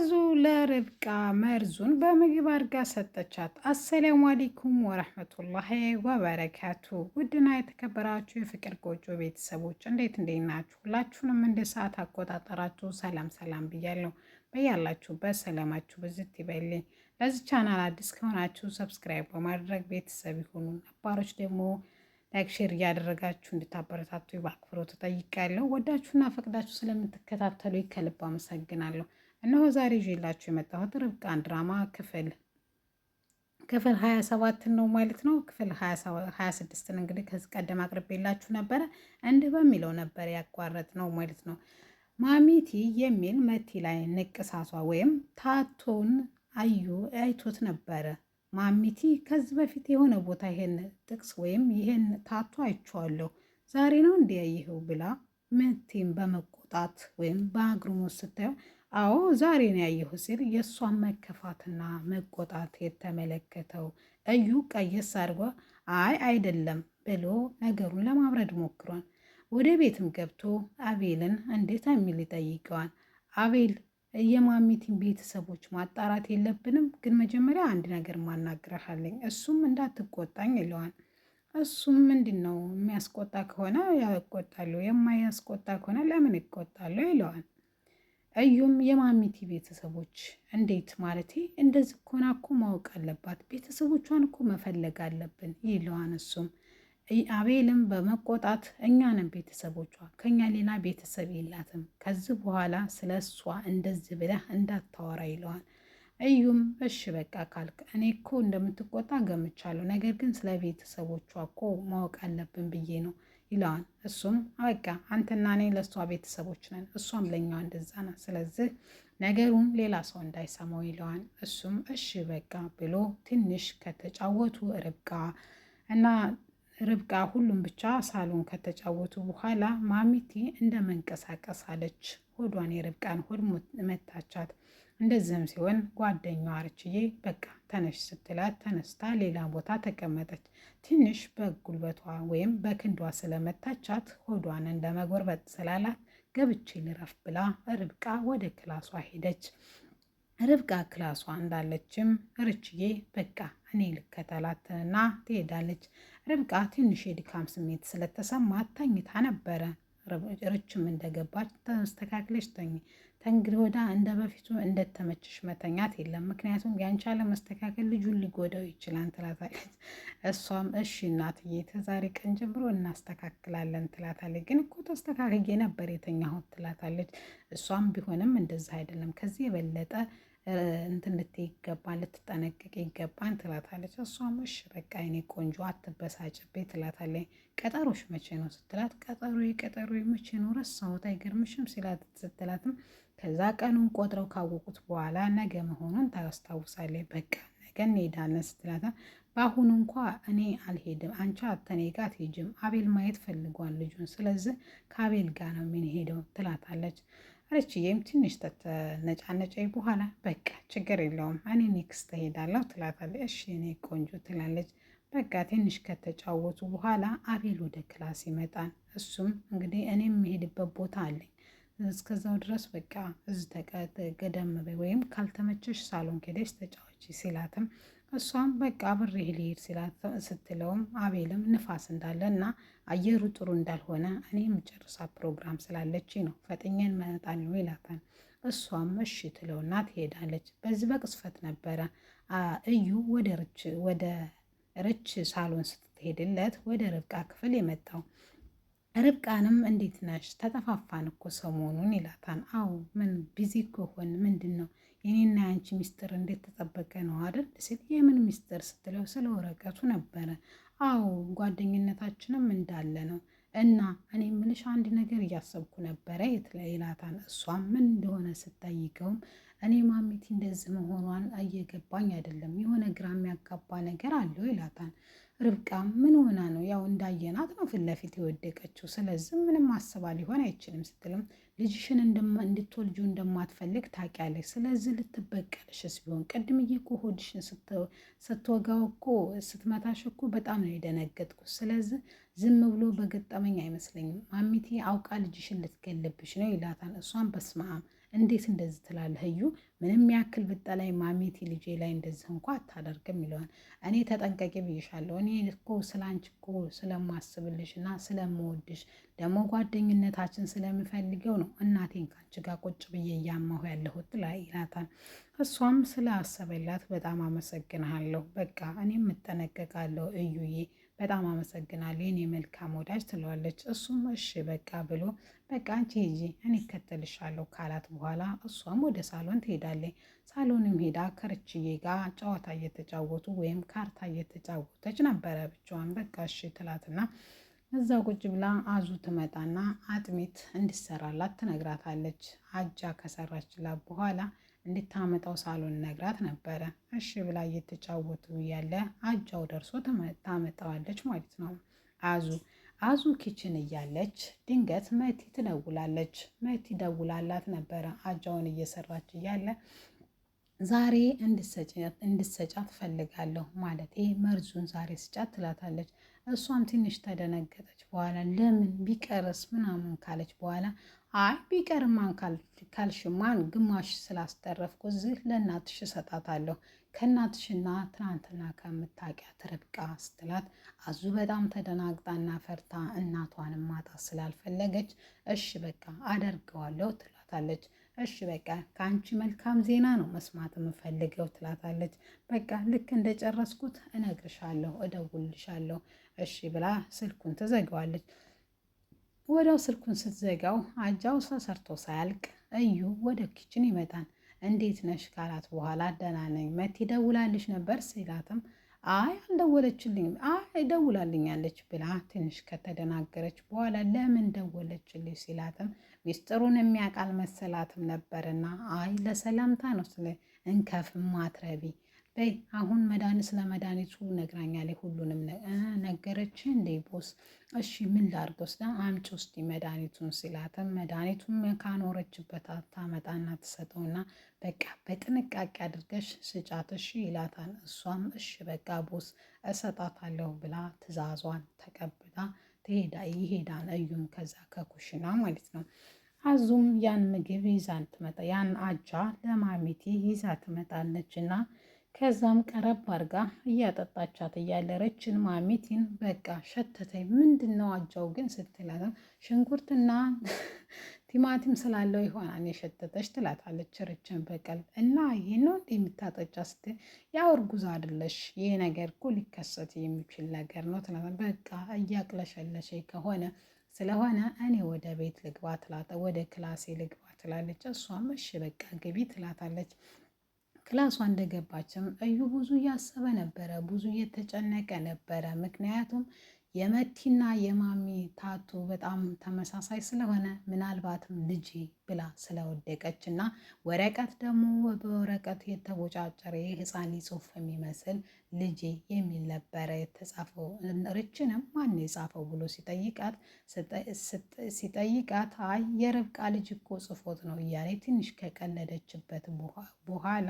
አዙ ለርብቃ መርዙን በምግብ አድርጋ ሰጠቻት። አሰላሙ አለይኩም ወረህመቱላሂ ወበረካቱ። ውድና የተከበራችሁ የፍቅር ጎጆ ቤተሰቦች እንዴት ናችሁ? ሁላችሁንም እንደ ሰዓት አቆጣጠራችሁ ሰላም ሰላም ብያለሁ። በያላችሁበት ሰላማችሁ ብዝት ይበልኝ። ለዚህ ቻናል አዲስ ከሆናችሁ ሰብስክራይብ በማድረግ ቤተሰብ ይሁኑ። ነባሮች ደግሞ ላይክ ሼር እያደረጋችሁ እንድታበረታቱ በአክብሮት እጠይቃለሁ። ወዳችሁና ፈቅዳችሁ ስለምትከታተሉ ከልብ አመሰግናለሁ። እነሆ ዛሬ ይዤላችሁ የመጣሁት ርብቃን ድራማ ክፍል 27 ነው ማለት ነው። ክፍል 26 እንግዲህ ከዚህ ቀደም አቅርቤላችሁ ነበረ። እንዲህ በሚለው ነበር ያቋረጥ ነው ማለት ነው። ማሚቲ የሚል መቲ ላይ ንቅሳቷ ወይም ታቶን አይቶት ነበረ። ማሚቲ ከዚህ በፊት የሆነ ቦታ ይሄን ጥቅስ ወይም ይሄን ታቶ አይቼዋለሁ ዛሬ ነው እንዲያየኸው ብላ መቲን በመቆጣት ወይም በአግርሞት ስታየው አዎ ዛሬ ነው ያየሁ ሲል የእሷን መከፋትና መቆጣት የተመለከተው እዩ ቀየስ አድርጓ አይ አይደለም ብሎ ነገሩን ለማብረድ ሞክሯል። ወደ ቤትም ገብቶ አቤልን እንዴት የሚል ይጠይቀዋል። አቤል የማሚቲን ቤተሰቦች ማጣራት የለብንም ግን መጀመሪያ አንድ ነገር ማናግረሃለኝ እሱም እንዳትቆጣኝ ይለዋል። እሱም ምንድን ነው የሚያስቆጣ ከሆነ ያቆጣሉ የማያስቆጣ ከሆነ ለምን ይቆጣሉ ይለዋል። እዩም የማሚቲ ቤተሰቦች እንዴት ማለቴ እንደዚህ ኮና እኮ ማወቅ አለባት ቤተሰቦቿን እኮ መፈለግ አለብን ይለዋል። እሱም አቤልም በመቆጣት እኛንም ቤተሰቦቿ ከኛ ሌላ ቤተሰብ የላትም ከዚህ በኋላ ስለ እሷ እንደዚህ ብለህ እንዳታወራ ይለዋል። እዩም እሺ በቃ ካልክ እኔ እኮ እንደምትቆጣ ገምቻለሁ ነገር ግን ስለ ቤተሰቦቿ እኮ ማወቅ አለብን ብዬ ነው ይለዋል። እሱም በቃ አንተና እኔ ለእሷ ቤተሰቦች ነን እሷም ለኛዋ እንደዛ ናት ስለዚህ ነገሩን ሌላ ሰው እንዳይሰማው ይለዋል። እሱም እሺ በቃ ብሎ ትንሽ ከተጫወቱ ርብቃ ሁሉም ብቻ ሳሎን ከተጫወቱ በኋላ ማሚቲ እንደ መንቀሳቀስ አለች። ሆዷን የርብቃን ሆድ መታቻት። እንደዚህም ሲሆን ጓደኛዋ አርችዬ በቃ ተነሽ ስትላት ተነስታ ሌላ ቦታ ተቀመጠች። ትንሽ በጉልበቷ ወይም በክንዷ ስለመታቻት ሆዷን እንደ መጎርበጥ ስላላት ገብቼ ልረፍ ብላ ርብቃ ወደ ክላሷ ሄደች። ርብቃ ክላሷ እንዳለችም ርችዬ በቃ እኔ ልከተላትና ትሄዳለች። ርብቃ ትንሽ የድካም ስሜት ስለተሰማት ተኝታ ነበረ። ርችም እንደገባች ተስተካክለች ተንግዲህ ወዳ እንደ በፊቱ እንደተመችሽ መተኛት የለም ምክንያቱም ያንቺ አለመስተካከል ልጁን ሊጎዳው ይችላል ትላታለች። እሷም እሺ እናትዬ ከዛሬ ቀን ጀምሮ እናስተካክላለን ትላታለች። ግን እኮ ተስተካክዬ ነበር የተኛሁት ትላታለች። እሷም ቢሆንም እንደዚህ አይደለም ከዚህ የበለጠ እንትን ልትይ ይገባን ልትጠነቀቅ ይገባን ትላታለች። እሷም እሺ በቃ የኔ ቆንጆ አትበሳጭብኝ ትላታለች። ቀጠሮሽ መቼ ነው ስትላት ቀጠሮ መቼ ነው ረሳሁት አይገርምሽም ስትላትም ከዛ ቀኑን ቆጥረው ካወቁት በኋላ ነገ መሆኑን ታስታውሳለች። በቃ ነገ እንሄዳለን ስትላት በአሁኑ እንኳ እኔ አልሄድም አንቺ አተኔ ጋር አትሄጂም አቤል ማየት ፈልጓል ልጁን ስለዚህ ከአቤል ጋር ነው የምንሄደው ትላታለች። ርችዬም ትንሽ ተነጫነጨኝ በኋላ በቃ ችግር የለውም እኔ ኔክስት እሄዳለሁ ትላታለች። እሺ እኔ ቆንጆ ትላለች። በቃ ትንሽ ከተጫወቱ በኋላ አቤል ወደ ክላስ ይመጣል። እሱም እንግዲህ እኔ የምሄድበት ቦታ አለኝ እስከዛው ድረስ በቃ እዚህ ገደም በይ ወይም ካልተመቸሽ ሳሎን ሄደሽ ተጫወቺ ሲላትም እሷም በቃ አብሬ ልሄድ ስትለውም አቤልም ንፋስ እንዳለ እና አየሩ ጥሩ እንዳልሆነ እኔ የምጨርሳ ፕሮግራም ስላለች ነው ፈጥኜን እመጣለሁ ይላታል። እሷም እሺ ትለውና ትሄዳለች። በዚህ በቅስፈት ነበረ እዩ ወደ ርች ሳሎን ስትሄድለት ወደ ርብቃ ክፍል የመጣው። ርብቃንም እንዴት ነሽ ተጠፋፋን እኮ ሰሞኑን ይላታል። አዎ ምን ቢዚ ከሆን ምንድን ነው የኔና ያንቺ ሚስጥር እንዴት ተጠበቀ ነው አይደል ሲል የምን ሚስጥር ስትለው ስለ ወረቀቱ ነበረ። አዎ ጓደኝነታችንም እንዳለ ነው እና እኔ ምልሽ አንድ ነገር እያሰብኩ ነበረ ይላታል። እሷም ምን እንደሆነ ስጠይቀውም እኔ ማሚቲ እንደዚህ መሆኗን እየገባኝ አይደለም የሆነ ግራ የሚያጋባ ነገር አለው ይላታል። ርብቃም ምን ሆና ነው ያው እንዳየናት ነው ፊት ለፊት የወደቀችው ስለዚህ ምንም አስባ ሊሆን አይችልም ስትልም ልጅሽን እንድትወልጁ እንደማትፈልግ ታውቂያለሽ ስለዚህ ልትበቀልሽስ ቢሆን ቅድምዬ እኮ ሆድሽን ስትወጋው እኮ ስትመታሽ እኮ በጣም ነው የደነገጥኩት ስለዚህ ዝም ብሎ በገጠመኝ አይመስለኝም ማሚቲ አውቃ ልጅሽን ልትገልብሽ ነው ይላታል። እሷን በስመ አብ እንዴት እንደዚህ ትላለህ? እዩ ምንም ያክል ብጠላይ ማሚቲ ልጄ ላይ እንደዚህ እንኳ አታደርግም ይለዋል። እኔ ተጠንቀቂ ብዬሻለሁ። እኔ እኮ ስለ አንቺ እኮ ስለማስብልሽ እና ስለምወድሽ ደግሞ ጓደኝነታችን ስለምፈልገው ነው እናቴን ከአንቺ ጋር ቁጭ ብዬ እያማሁ ያለሁት ይላታል። እሷም ስላሰበላት በጣም አመሰግንሃለሁ፣ በቃ እኔም እጠነቀቃለሁ እዩዬ፣ በጣም አመሰግናለሁ የኔ መልካም ወዳጅ ትለዋለች። እሱም እሺ በቃ ብሎ በቃ አንቺ ሂጂ እኔ እከተልሻለሁ ካላት በኋላ እሷም ወደ ሳሎን ትሄዳለች። ሳሎንም ሄዳ ከርችዬ ጋር ጨዋታ እየተጫወቱ ወይም ካርታ እየተጫወተች ነበረ ብቻዋን። በቃ እሺ ትላትና እዛ ቁጭ ብላ አዙ ትመጣና አጥሚት እንዲሰራላት ትነግራታለች። አጃ ከሰራችላት በኋላ እንድታመጣው ሳሎን ነግራት ነበረ። እሺ ብላ እየተጫወቱ እያለ አጃው ደርሶ ታመጣዋለች ማለት ነው። አዙ ኪችን እያለች ድንገት መቲ ትደውላለች። መቲ ደውላላት ነበረ አጃውን እየሰራች እያለ ዛሬ እንድሰጫት ፈልጋለሁ ማለት መርዙን ዛሬ ስጫት ትላታለች። እሷም ትንሽ ተደነገጠች። በኋላ ለምን ቢቀርስ ምናምን ካለች በኋላ አይ ቢቀርማን ካልሽማን ግማሽ ስላስተረፍኩ እዚህ ለእናትሽ እሰጣታለሁ ከእናትሽና ትናንትና ከምታውቂያት ርብቃ ስትላት አዙ በጣም ተደናግጣና ፈርታ እናቷንም ማጣት ስላልፈለገች እሺ በቃ አደርገዋለሁ ትላታለች። እሺ በቃ ከአንቺ መልካም ዜና ነው መስማት የምፈልገው ትላታለች። በቃ ልክ እንደጨረስኩት እነግርሻለሁ፣ እደውልልሻለሁ እሺ ብላ ስልኩን ትዘጋዋለች። ወዲያው ስልኩን ስትዘጋው አጃው ተሰርቶ ሳያልቅ እዩ ወደ ኪችን ይመጣል። እንዴት ነሽ ካላት በኋላ ደህና ነኝ፣ መቲ ደውላልሽ ነበር ሲላትም አይ አልደወለችልኝም፣ አይ ደውላልኛለች ብላ ትንሽ ከተደናገረች በኋላ ለምን ደወለችልሽ ሲላትም ሚስጥሩን የሚያውቃል መሰላትም ነበርና አይ ለሰላምታ ነው ስለ እንከፍ ማትረቢ በይ አሁን መድኃኒት ስለ መድኃኒቱ ነግራኛለች፣ ሁሉንም ነገረች እንዴ ቦስ? እሺ ምን ላድርግ ወስዳ አምጪ ውስጥ መድኃኒቱን ሲላትም መድኃኒቱን ካኖረችበት ታመጣና ትሰጠውና በቃ በጥንቃቄ አድርገሽ ስጫት እሺ ይላታል። እሷም እሺ በቃ ቦስ እሰጣታለሁ ብላ ትዕዛዟን ተቀብላ ይሄዳን እዩም ከዛ ከኩሽና ማለት ነው። አዙም ያን ምግብ ይዛን ትመጣ ያን አጃ ለማሚቲ ይዛ ትመጣለች እና ከዛም ቀረብ አድርጋ እያጠጣቻት እያለረችን ማሚቲን በቃ ሸተተኝ ምንድን ነው አጃው ግን ስትላትም ሽንኩርትና ቲማቲም ስላለው ይሆናል የሸተተች ትላታለች። ርችን በቀል እና ይህ ነው እንደ የምታጠጫ ስትል ያው እርጉዝ አይደለሽ ይህ ነገር እኮ ሊከሰት የሚችል ነገር ነው ትላታለች። በቃ እያቅለሸለሸ ከሆነ ስለሆነ እኔ ወደ ቤት ልግባ ወደ ክላሴ ልግባ ትላለች። እሷም እሺ በቃ ግቢ ትላታለች። ክላሷ እንደገባችም እዩ ብዙ እያሰበ ነበረ፣ ብዙ እየተጨነቀ ነበረ። ምክንያቱም የመቲና የማሚ ታቱ በጣም ተመሳሳይ ስለሆነ ምናልባትም ልጄ ብላ ስለወደቀች እና ወረቀት ደግሞ በወረቀት የተቦጫጨረ የህፃን ጽሑፍ የሚመስል ልጄ የሚል ነበረ የተጻፈው። ርችንም ማን የጻፈው ብሎ ሲጠይቃት አይ የርብቃ ልጅ እኮ ጽፎት ነው እያለ ትንሽ ከቀለደችበት በኋላ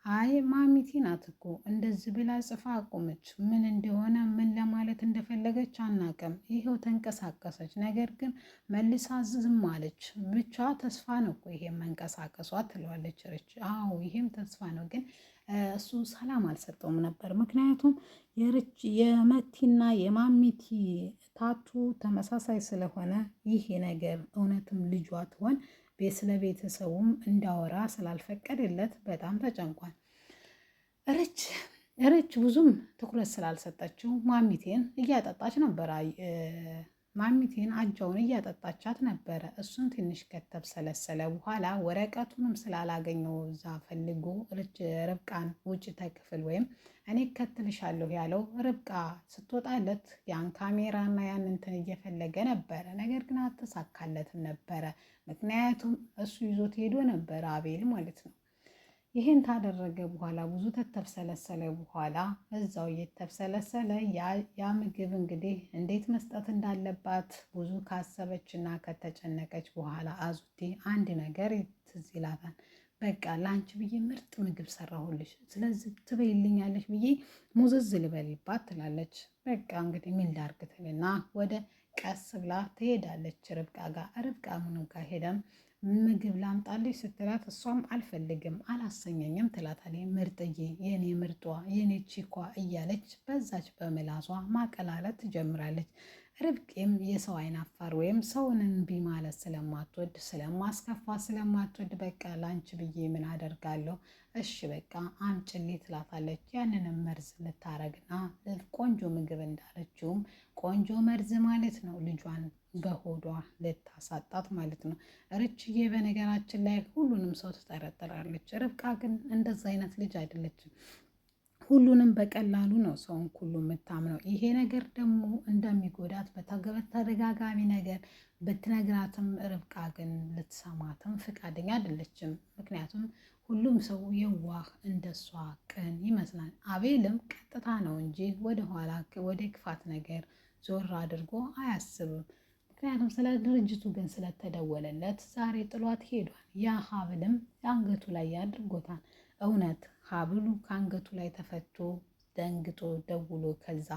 አይ ማሚቲ ናት እኮ እንደዚህ ብላ ጽፋ አቆመች። ምን እንደሆነ ምን ለማለት እንደፈለገች አናቅም። ይኸው ተንቀሳቀሰች፣ ነገር ግን መልሳ ዝም አለች። ብቻ ተስፋ ነው እኮ ይሄም መንቀሳቀሷ ትለዋለች ርች። አዎ ይሄም ተስፋ ነው፣ ግን እሱ ሰላም አልሰጠውም ነበር። ምክንያቱም የመቲና የማሚቲ ታቱ ተመሳሳይ ስለሆነ ይሄ ነገር እውነትም ልጇ ትሆን ስለ ቤተሰቡም እንዳወራ ስላልፈቀደለት በጣም ተጨንቋል። ርች ብዙም ትኩረት ስላልሰጠችው ማሚቴን እያጠጣች ነበረ። ማሚቴን አጃውን እያጠጣቻት ነበረ። እሱን ትንሽ ከተብሰለሰለ በኋላ ወረቀቱንም ስላላገኘው እዛ ፈልጎ ርብቃን ውጭ ተክፍል ወይም እኔ እከትልሻለሁ ያለው ርብቃ ስትወጣለት ያን ካሜራና ያን እንትን እየፈለገ ነበረ። ነገር ግን አልተሳካለትም ነበረ። ምክንያቱም እሱ ይዞት ሄዶ ነበረ አቤል ማለት ነው። ይህን ታደረገ በኋላ ብዙ ተተብሰለሰለ በኋላ እዛው እየተብሰለሰለ ያ ምግብ እንግዲህ እንዴት መስጠት እንዳለባት ብዙ ካሰበች እና ከተጨነቀች በኋላ አዙቴ አንድ ነገር ትዝ ይላታል። በቃ ለአንቺ ብዬ ምርጥ ምግብ ሰራሁልሽ፣ ስለዚህ ትበይልኛለች ብዬ ሙዝዝ ልበልባት ትላለች። በቃ እንግዲህ ምን ላድርግ ትልና ወደ ቀስ ብላ ትሄዳለች ርብቃ ጋር። ርብቃ ምኑ ጋር ሄደም ምግብ ላምጣልሽ ስትላት እሷም አልፈልግም አላሰኘኝም ትላታለች። ምርጥዬ፣ የኔ ምርጧ፣ የኔ ቺኳ እያለች በዛች በምላሷ ማቀላለት ትጀምራለች። ርብቃም የሰው አይን አፋር ወይም ሰውን እምቢ ማለት ስለማትወድ ስለማስከፋ ስለማትወድ በቃ ላንቺ ብዬ ምን አደርጋለሁ፣ እሺ በቃ አምጪልኝ ትላታለች። ያንንም መርዝ ልታረግና ቆንጆ ምግብ እንዳለችውም ቆንጆ መርዝ ማለት ነው ልጇን በሆዷ ልታሳጣት ማለት ነው። ርችዬ በነገራችን ላይ ሁሉንም ሰው ትጠረጥራለች። ርብቃ ግን እንደዛ አይነት ልጅ አይደለችም። ሁሉንም በቀላሉ ነው ሰውን ሁሉ የምታምነው። ይሄ ነገር ደግሞ እንደሚጎዳት በተደጋጋሚ ነገር ብትነግራትም ርብቃ ግን ልትሰማትም ፍቃደኛ አይደለችም። ምክንያቱም ሁሉም ሰው የዋህ እንደሷ ቅን ይመስላል። አቤልም ቀጥታ ነው እንጂ ወደኋላ ወደ ክፋት ነገር ዞር አድርጎ አያስብም። ምክንያቱም ስለ ድርጅቱ ግን ስለተደወለለት ዛሬ ጥሏት ሄዷል። ያ ሀብልም አንገቱ ላይ ያድርጎታል። እውነት ሀብሉ ከአንገቱ ላይ ተፈቶ ደንግጦ ደውሎ ከዛ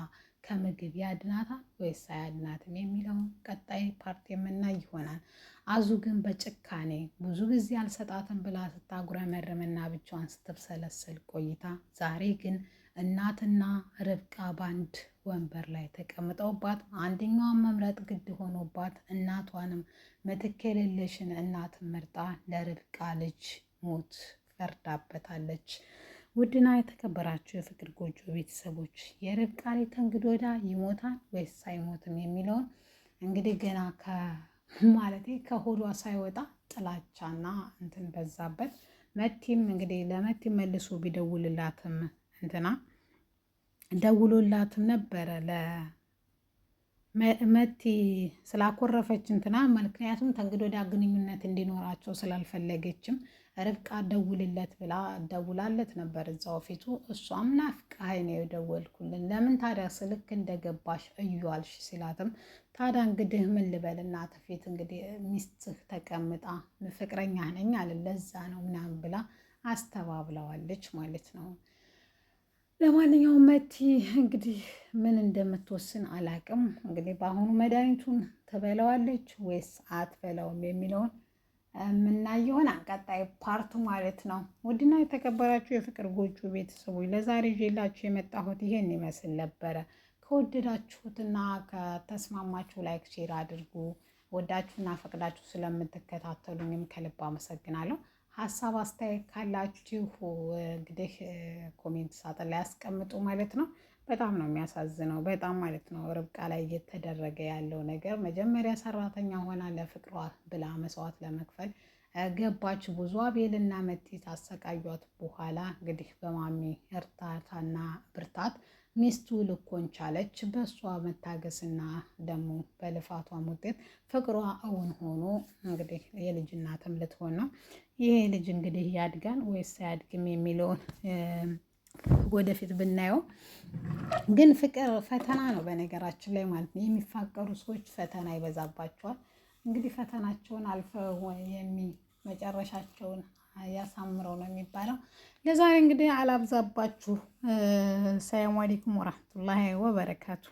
ከምግብ ያድናታል ወይስ አያድናትም የሚለውን ቀጣይ ፓርቲ የምናይ ይሆናል። አዙ ግን በጭካኔ ብዙ ጊዜ አልሰጣትም ብላ ስታጉረመርምና ብቻዋን ስትብሰለስል ቆይታ ዛሬ ግን እናትና ርብቃ ባንድ ወንበር ላይ ተቀምጠውባት አንደኛዋን መምረጥ ግድ ሆኖባት እናቷንም ምትክ የሌለሽን እናትን መርጣ ለርብቃ ልጅ ሞት ፈርዳበታለች። ውድና የተከበራችሁ የፍቅር ጎጆ ቤተሰቦች የርብቃ ልጅ ከእንግዲህ ወዲያ ይሞታል ወይስ አይሞትም የሚለውን እንግዲህ ገና ማለቴ ከሆዷ ሳይወጣ ጥላቻና እንትን በዛበት። መቲም እንግዲህ ለመቲ መልሶ ቢደውልላትም እንትና ደውሎላትም ነበረ ለመቲ ስላኮረፈች እንትና ምክንያቱም ከእንግዲህ ወዲያ ግንኙነት እንዲኖራቸው ስላልፈለገችም ርብቃ ደውልለት ብላ ደውላለት ነበር እዛው ፊቱ። እሷም ናፍቃኸኝ ነው የደወልኩልን ለምን ታዲያ ስልክ እንደገባሽ እዩዋልሽ ሲላትም ታዲያ እንግዲህ ምን ልበል እናት ፊት እንግዲህ ሚስትህ ተቀምጣ ፍቅረኛ ነኝ አለ ለዛ ነው ምናምን ብላ አስተባብለዋለች ማለት ነው። ለማንኛውም መቲ እንግዲህ ምን እንደምትወስን አላቅም። እንግዲህ በአሁኑ መድኃኒቱን ትበላዋለች ወይስ አትበላውም የሚለውን የምናይ ይሆናል ቀጣይ ፓርቱ ማለት ነው። ውድና የተከበራችሁ የፍቅር ጎጆ ቤተሰቦች ለዛሬ ይዤላችሁ የመጣሁት ይሄን ይመስል ነበረ። ከወደዳችሁትና ከተስማማችሁ ላይክ፣ ሼር አድርጉ። ወዳችሁና ፈቅዳችሁ ስለምትከታተሉኝም ከልብ አመሰግናለሁ። ሀሳብ አስተያየት ካላችሁ እንግዲህ ኮሜንት ሳጥን ላይ ያስቀምጡ ማለት ነው። በጣም ነው የሚያሳዝነው፣ በጣም ማለት ነው። ርብቃ ላይ እየተደረገ ያለው ነገር መጀመሪያ ሰራተኛ ሆና ለፍቅሯ ብላ መስዋዕት ለመክፈል ገባች። ብዙ አቤልና መቲ ታሰቃዩት በኋላ እንግዲህ በማሚ እርታታና ብርታት ሚስቱ ልኮን ቻለች። በእሷ መታገስና ደግሞ በልፋቷም ውጤት ፍቅሯ እውን ሆኖ እንግዲህ የልጅ እናትም ልትሆን ነው። ይሄ ልጅ እንግዲህ ያድጋል ወይስ አያድግም የሚለውን ወደፊት ብናየው፣ ግን ፍቅር ፈተና ነው በነገራችን ላይ ማለት ነው። የሚፋቀሩ ሰዎች ፈተና ይበዛባቸዋል። እንግዲህ ፈተናቸውን አልፈው መጨረሻቸውን ያሳምረው ነው የሚባለው። ለዛሬ እንግዲህ አላብዛባችሁ። ሰላም አለይኩም ወራህመቱላሂ ወበረካቱ።